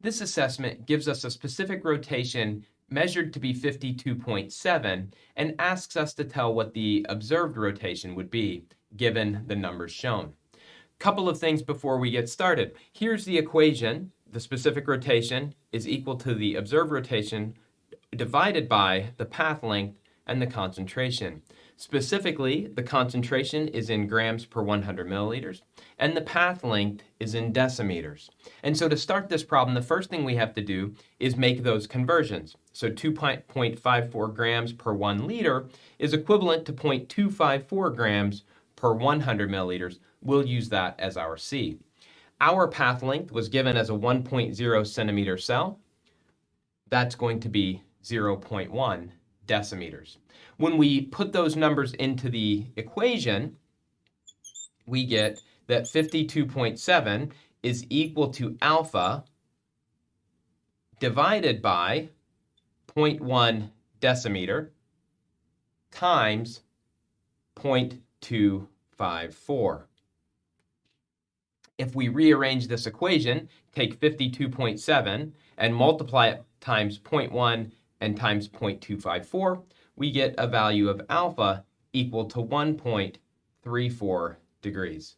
This assessment gives us a specific rotation measured to be 52.7 and asks us to tell what the observed rotation would be given the numbers shown. Couple of things before we get started. Here's the equation. The specific rotation is equal to the observed rotation divided by the path length and the concentration. Specifically, the concentration is in grams per 100 milliliters, and the path length is in decimeters. And so to start this problem, the first thing we have to do is make those conversions. So 2.54 grams per 1 liter is equivalent to 0.254 grams per 100 milliliters. We'll use that as our C. Our path length was given as a 1.0 centimeter cell. That's going to be 0.1 decimeters. When we put those numbers into the equation, we get that 52.7 is equal to alpha divided by 0.1 decimeter times 0.254. If we rearrange this equation, take 52.7 and multiply it times 0.1 and times 0.254, we get a value of alpha equal to 1.34 degrees.